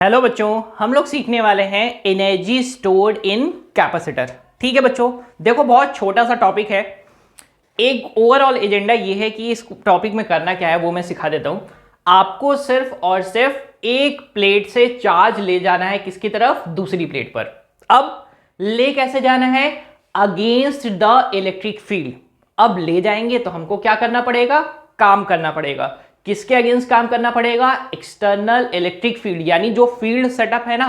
Hello बच्चों, हम लोग सीखने वाले हैं एनर्जी स्टोर्ड इन कैपेसिटर। ठीक है बच्चों, देखो बहुत छोटा सा टॉपिक है। एक ओवरऑल एजेंडा ये है कि इस टॉपिक में करना क्या है वो मैं सिखा देता हूं। आपको सिर्फ और सिर्फ एक प्लेट से चार्ज ले जाना है, किसकी तरफ? दूसरी प्लेट पर। अब ले कैसे जाना है? Against the electric field. अब ले जाएंगे तो हमको क्या करना पड़ेगा? काम करना पड़ेगा। किसके अगेंस्ट काम करना पड़ेगा? एक्सटर्नल इलेक्ट्रिक फील्ड, यानी जो फील्ड सेटअप है ना,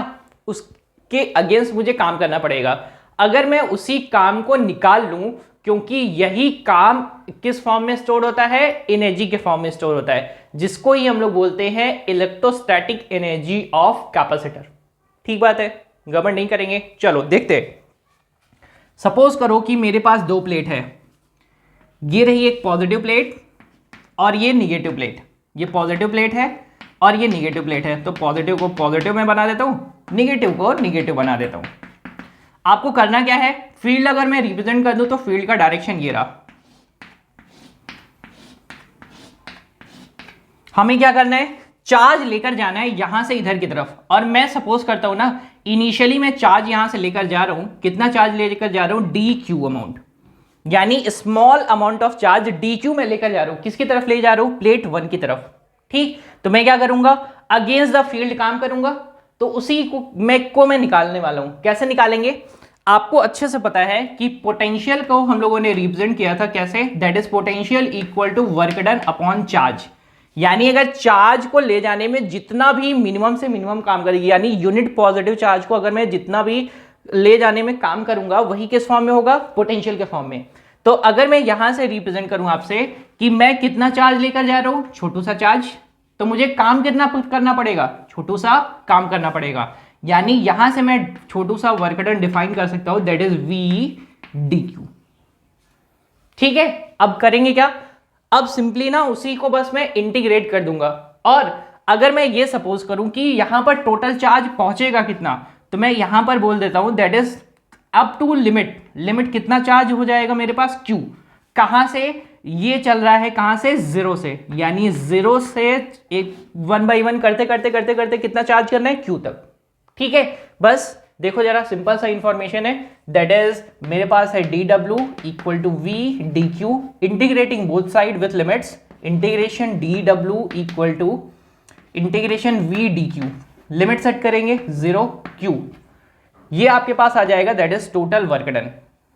उसके अगेंस्ट मुझे काम करना पड़ेगा। अगर मैं उसी काम को निकाल लूं, क्योंकि यही काम किस फॉर्म में स्टोर होता है? एनर्जी के फॉर्म में स्टोर होता है, जिसको ही हम लोग बोलते हैं इलेक्ट्रोस्टैटिक एनर्जी ऑफ कैपेसिटर। ठीक बात है, गड़बड़ नहीं करेंगे। चलो देखते हैं। सपोज करो कि मेरे पास दो प्लेट है, ये रही एक पॉजिटिव प्लेट और ये निगेटिव प्लेट। ये पॉजिटिव प्लेट है और ये निगेटिव प्लेट है, तो पॉजिटिव को पॉजिटिव में बना देता हूं, निगेटिव को निगेटिव बना देता हूं। आपको करना क्या है? फील्ड अगर मैं रिप्रेजेंट कर दूं तो फील्ड का डायरेक्शन ये रहा। हमें क्या करना है? चार्ज लेकर जाना है यहां से इधर की तरफ। और मैं सपोज करता हूं ना, इनिशियली मैं चार्ज यहां से लेकर जा रहा हूं। कितना चार्ज लेकर जा रहा हूं? डी क्यू अमाउंट, यानी small amount of charge D Q में लेकर जा रहा हूं। किसकी तरफ ले जा रहा हूं? प्लेट 1 की तरफ। ठीक, तो मैं क्या करूंगा? अगेंस्ट द फील्ड काम करूंगा। तो उसी को मैं निकालने वाला हूं। कैसे निकालेंगे? आपको अच्छे से पता है कि पोटेंशियल को हम लोगों ने रिप्रेजेंट किया था कैसे? That is potential equal to work done upon charge. यानी अगर चार्ज को ले जाने में जितना भी मिनिमम से मिनिमम काम करेगी, यानी यूनिट पॉजिटिव चार्ज को अगर मैं जितना भी ले जाने में काम करूंगा, वही किस फॉर्म में होगा? पोटेंशियल के फॉर्म में। तो अगर मैं यहां से रिप्रेजेंट करूं आपसे कि मैं कितना चार्ज लेकर जा रहा हूं, छोटू सा चार्ज, तो मुझे काम कितना करना पड़ेगा? छोटू सा काम करना पड़ेगा। यानी यहां से मैं छोटू सा वर्क डन डिफाइन कर सकता हूं, that is V D Q. ठीक है, अब करेंगे क्या? अब सिंपली ना उसी को बस मैं इंटीग्रेट कर दूंगा। और अगर मैं ये सपोज करूं कि यहां पर टोटल चार्ज पहुंचेगा कितना, तो मैं यहां पर बोल देता हूं that is up to limit. Limit कितना चार्ज हो जाएगा मेरे पास? Q। कहां से ये चल रहा है? कहां से? जीरो से। यानी जीरो से एक 1 by 1 करते करते करते करते कितना चार्ज करना है? Q तक। ठीक है, बस देखो जरा, सिंपल सा इंफॉर्मेशन है। दैट इज मेरे पास है D W equal to V D Q, integrating both side with limits. Integration D W equal to integration V D Q. Limit set करेंगे 0 Q। ये आपके पास आ जाएगा, that is total work done.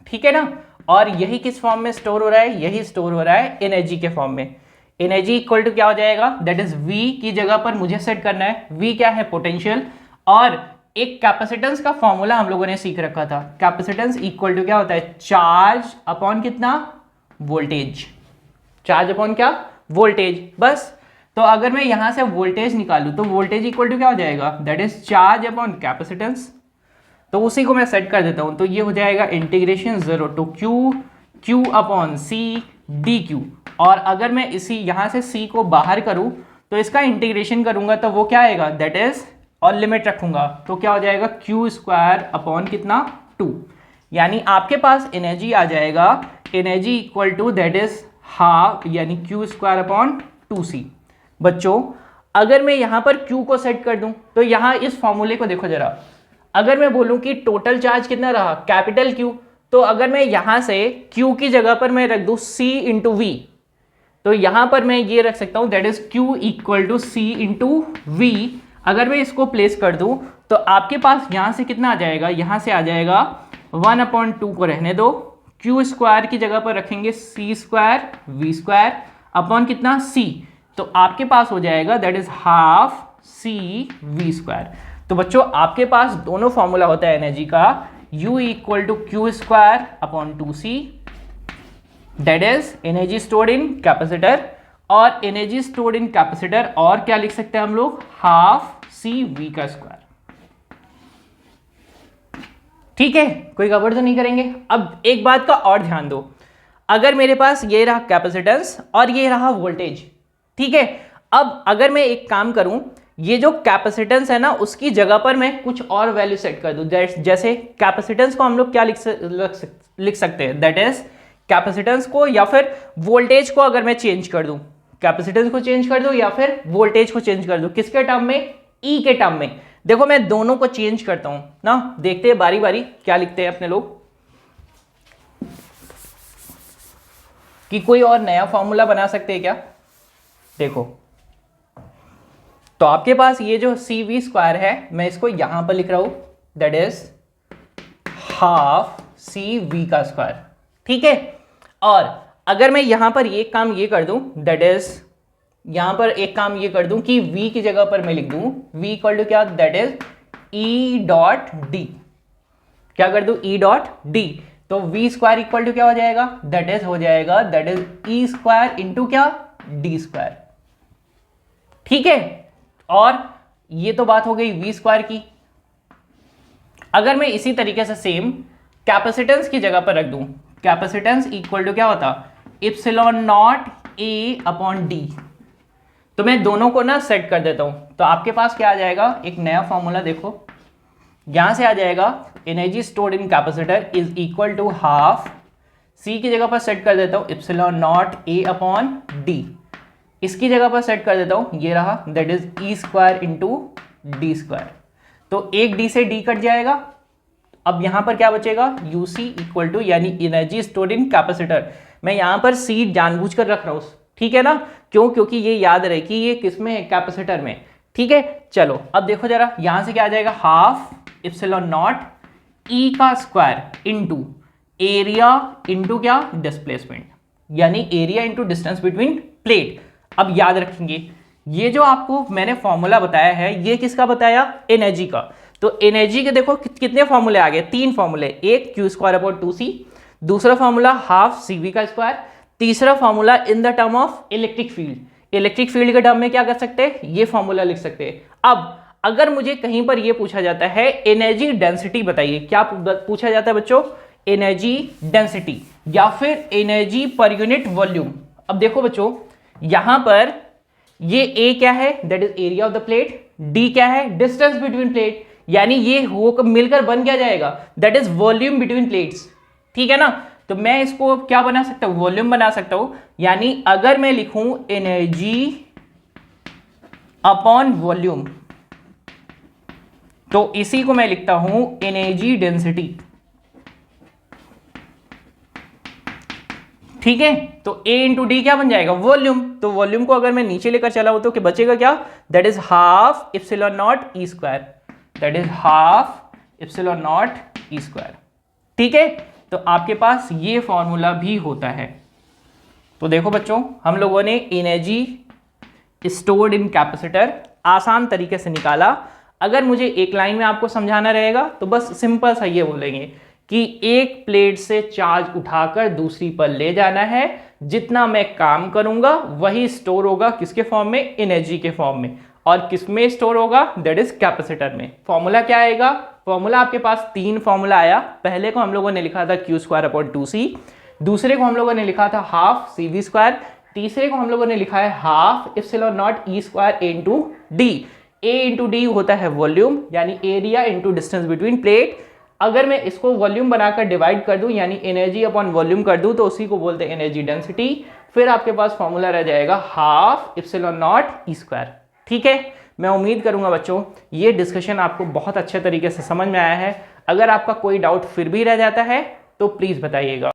ठीक है ना? और यही किस फॉर्म में स्टोर हो रहा है? यही स्टोर हो रहा है एनर्जी के फॉर्म में। एनर्जी इक्वल टू क्या हो जाएगा? दैट इज V की जगह पर मुझे सेट करना है। V क्या है? पोटेंशियल। और एक कैपेसिटेंस का फॉर्मूला हम लोगों ने सीख रखा था। कैपेसिटेंस इक्वल टू क्या होता है? चार्ज अपॉन कितना? वोल्टेज। चार्ज अपॉन क्या? वोल्टेज। बस, तो अगर मैं यहां से वोल्टेज निकालूं तो वोल्टेज इक्वल टू क्या हो जाएगा? That is charge upon capacitance. तो उसी को मैं सेट कर देता हूं, तो ये हो जाएगा integration 0 to Q upon C D Q. और अगर मैं इसी यहां से सी को बाहर करूं तो इसका इंटीग्रेशन करूंगा तो वो क्या आएगा? दैट इज, और लिमिट रखूंगा तो क्या हो जाएगा? क्यू स्क्वायर अपॉन कितना? 2। यानी आपके पास एनर्जी आ जाएगा, energy equal to that is half, यानी क्यू स्क्वायर अपॉन 2c। बच्चों अगर मैं यहां पर क्यू को सेट कर दूं तो यहां इस फॉर्मूले को देखो जरा। अगर मैं बोलूं कि टोटल चार्ज कितना रहा? कैपिटल Q, तो अगर मैं यहां से Q की जगह पर मैं रख दूं C इंटू वी, तो यहां पर मैं ये रख सकता हूं that is Q equal to C into V. अगर मैं इसको प्लेस कर दूं तो आपके पास यहां से कितना आ जाएगा? यहां से आ जाएगा 1/2 को रहने दो, Q स्क्वायर की जगह पर रखेंगे C square V square upon कितना? C। तो आपके पास हो जाएगा that is half C V square. तो बच्चों आपके पास दोनों फॉर्मूला होता है एनर्जी का, U equal to Q square upon 2c, that is energy stored in capacitor. और एनर्जी स्टोर्ड इन कैपेसिटर और क्या लिख सकते हैं हम लोग? हाफ C V का स्क्वायर। ठीक है, कोई गड़बड़ तो नहीं करेंगे। अब एक बात का और ध्यान दो, अगर मेरे पास ये रहा कैपेसिटेंस और ये रहा वोल्टेज, ठीक है। अब अगर मैं एक काम करूं, ये जो कैपेसिटेंस है ना, उसकी जगह पर मैं कुछ और वैल्यू सेट कर दूं। जैसे कैपेसिटेंस को हम लोग क्या लिख सकते हैं? दैट इज कैपेसिटेंस को या फिर वोल्टेज को अगर मैं चेंज कर दूं, कैपेसिटेंस को चेंज कर दूं या फिर वोल्टेज को चेंज कर दूं, किसके टर्म में? ई के टर्म में। देखो मैं दोनों को चेंज करता हूं ना, देखते हैं बारी बारी क्या लिखते हैं अपने लोग, कि कोई और नया फॉर्मूला बना सकते हैं क्या। देखो तो आपके पास ये जो सी वी स्क्वायर है, मैं इसको यहां पर लिख रहा हूं, that is half C V का स्क्वायर, ठीक है। और अगर मैं यहां पर एक काम ये कर दूं, दैट इज यहां पर एक काम ये कर दूं कि v की जगह पर मैं लिख दूं v इक्वल टू क्या, that is E dot D, क्या कर दूं, ई डॉट डी। तो वी स्क्वायर इक्वल टू क्या हो जाएगा, दैट इज हो जाएगा, that is E square into क्या, डी स्क्वायर, ठीक है। और ये तो बात हो गई वी स्क्वायर की। अगर मैं इसी तरीके से सेम कैपेसिटेंस की जगह पर रख दूं, कैपेसिटेंस इक्वल टू क्या होता, epsilon naught a upon D. तो मैं दोनों को ना सेट कर देता हूं, तो आपके पास क्या आ जाएगा, एक नया फॉर्मूला देखो यहां से आ जाएगा, energy stored in capacitor is equal to half, C की जगह पर सेट कर देता हूं epsilon naught a upon D, इसकी जगह पर सेट कर देता हूं, ये रहा, that is E square into D square. तो एक डी से डी कट जाएगा, अब यहां पर क्या बचेगा, यूसी इक्वल टू, यानी एनर्जी स्टोर्ड इन कैपेसिटर। मैं यहां पर सी जानबूझकर रख रहा हूं, ठीक है ना, क्यों, क्योंकि ये याद रहे कि ये किस में है, कैपेसिटर में, ठीक है। चलो अब देखो जरा, यहां से क्या आ जाएगा, हाफ इप्सिलॉन नॉट ई का स्क्वायर इंटू एरिया इंटू क्या, डिस्प्लेसमेंट, यानी area into distance between plate. अब याद रखेंगे ये जो आपको मैंने फॉर्मूला बताया है, ये किसका बताया, एनर्जी का। तो एनर्जी के देखो कितने फॉर्मूले आ गए, 3 फॉर्मूले, एक क्यू स्क्वायर अपॉन 2c, दूसरा फॉर्मूला हाफ सी वी का स्क्वायर, तीसरा formula in the term of electric field. Electric field के टर्म में क्या कर सकते हैं, ये फॉर्मूला लिख सकते हैं। अब अगर मुझे कहीं पर ये पूछा जाता है एनर्जी डेंसिटी बताइए, क्या पूछा जाता है बच्चों, एनर्जी डेंसिटी या फिर एनर्जी पर यूनिट वॉल्यूम। अब देखो बच्चों यहां पर ये ए क्या है, that is area of the plate, D क्या है, डिस्टेंस बिटवीन प्लेट, यानी ये हो मिलकर बन क्या जाएगा, that is volume between plates, ठीक है ना। तो मैं इसको क्या बना सकता हूं, वॉल्यूम बना सकता हूं, यानी अगर मैं लिखूं एनर्जी अपॉन वॉल्यूम, तो इसी को मैं लिखता हूं एनर्जी डेंसिटी, ठीक है। तो A इंटू डी क्या बन जाएगा, वॉल्यूम। तो वॉल्यूम को अगर मैं नीचे लेकर चला हूं तो क्या बचेगा, क्या, that is half epsilon not E square, that is half epsilon not E square, ठीक है। तो आपके पास ये फॉर्मूला भी होता है। तो देखो बच्चों हम लोगों ने एनर्जी स्टोर्ड इन कैपेसिटर आसान तरीके से निकाला। अगर मुझे एक लाइन में आपको समझाना रहेगा तो बस सिंपल सा ये बोलेंगे कि एक प्लेट से चार्ज उठाकर दूसरी पर ले जाना है, जितना मैं काम करूंगा वही स्टोर होगा किसके फॉर्म में, एनर्जी के फॉर्म में, और किस में स्टोर होगा, दैट इज कैपेसिटर में। फॉर्मूला क्या आएगा, फॉर्मूला आपके पास 3 फॉर्मूला आया। पहले को हम लोगों ने लिखा था क्यू स्क्वायर अपॉन 2c, दूसरे को हम लोगों ने लिखा था हाफ सी वी स्क्वायर, तीसरे को हम लोगों ने लिखा है half epsilon not E square into D. A into D होता है वॉल्यूम, यानी area into distance between plate. अगर मैं इसको वॉल्यूम बनाकर डिवाइड कर दूं, यानी एनर्जी अपॉन वॉल्यूम कर दूं, तो उसी को बोलते हैं एनर्जी डेंसिटी। फिर आपके पास फॉर्मूला रह जाएगा half epsilon not E square, ठीक है। मैं उम्मीद करूंगा बच्चों ये डिस्कशन आपको बहुत अच्छे तरीके से समझ में आया है। अगर आपका कोई डाउट फिर भी रह जाता है तो प्लीज बताइएगा।